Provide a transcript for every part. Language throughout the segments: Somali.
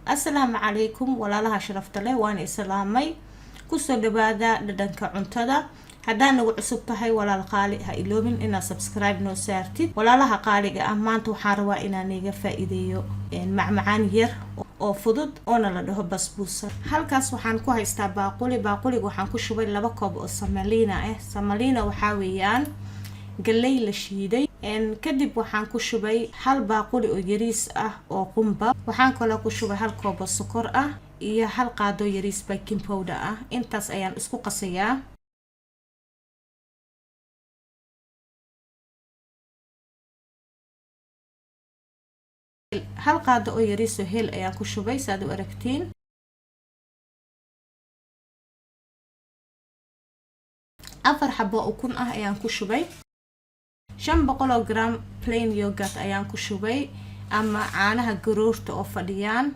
السلام عليكم ولا لها شرفت له وانا اسلامي كسو دبادا ددنكا cuntada hadaan ugu cusub tahay walaal qaali ha iloobin inaad subscribe noo saartid walaalaha qaaliga ah maanta waxaan rabaa inaan iga faa'iideeyo macmacaan yar oo fudud oo la dhaho basbuusa halkaas waxaan ku haystaa baaquliga waxaan ku shubay 2 koob oo samalina samalina waxa weeyaan galey la shiiday kadib waxaan ku shubay hal baaquli oo yariis ah oo qumba waxaan kale ku shubay hal koob oo sokor ah iyo hal qaado yariis baking powder ah intaas ayaan isku qasayaa hal qaado oo yariis oo hel ayaan ku shubay saad u aragtiin afar xabo oo ukun ah ayaan ku shubay 500 gram plain yogurt ayaan ku shubay ama caanaha garoorta oo fadhiyaan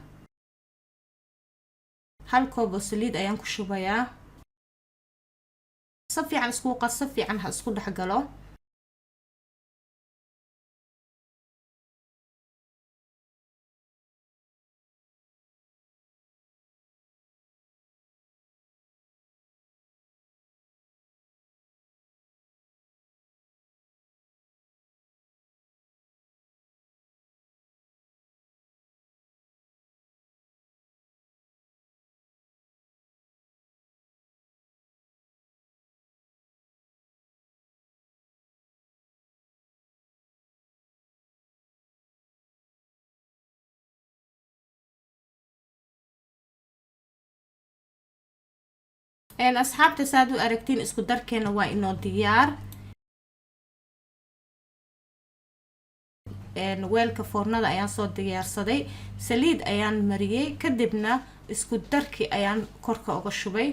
hal koob oo saliid ayaan ku shubayaa si fiican isku qas si fiican ha isku dhaxgalo asxaabta saad u aragtiin isku darkeena waa inoo diyaar weelka foornada ayaan soo diyaarsaday saliid ayaan mariyay kadibna isku darkii ayaan korka uga shubay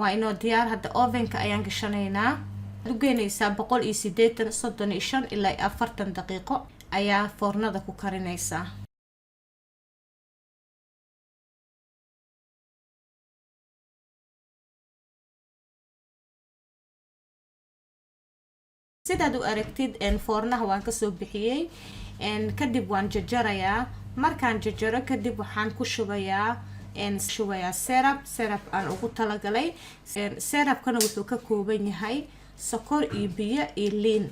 waa inoo diyaar hadda ovenka ayaan gashanaynaa u geynaysaa 180 ilaa 40 daqiiqo ayaa foornada ku karinaysaa sidaad u aragtid foornaha waan ka soo bixiyay kadib waan jarjarayaa markaan jarjaro kadib waxaan ku shubayaa syrup aan ugu talagalay syrupkana wuxuu ka kooban yahay sokor iyo biyo iyo liin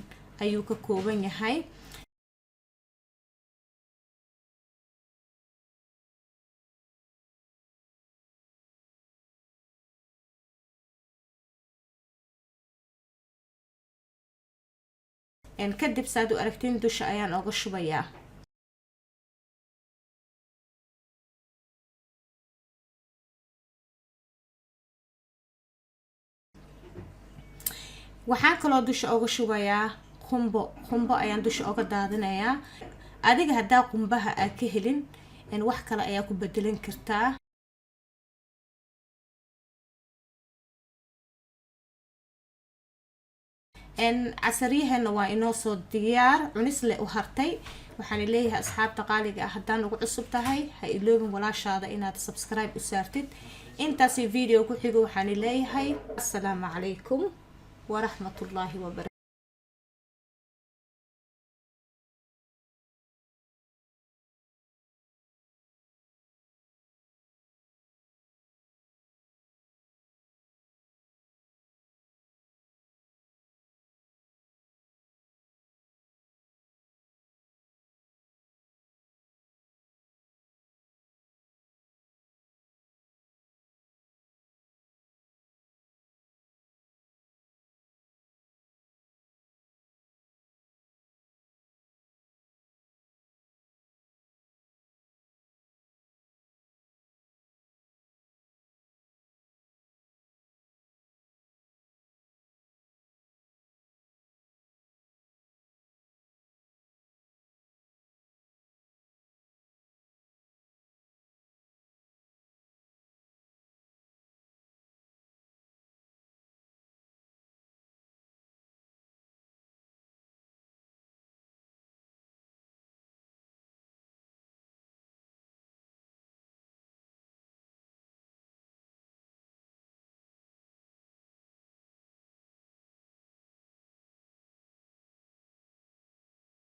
ayuu ka kooban yahay kadib saad u aragtiin dusha ayaan uga shubayaa waxaan kaloo dusha uga shubayaa qumbo ayaan dusha uga daadinayaa adiga hadaa qumbaha aad ka helin wax kale ayaa ku bedelan kartaa casariyaheena waa inoo soo diyaar cunis leh u hartay waxaan leeyahay asxaabta qaaliga ah hadaan ugu cusub tahay ha iloobin walaashaada inaad subscribe u saartid intaas video ku xigo waxaan leeyahay assalaamu calaykum ورحمة الله وبركاته.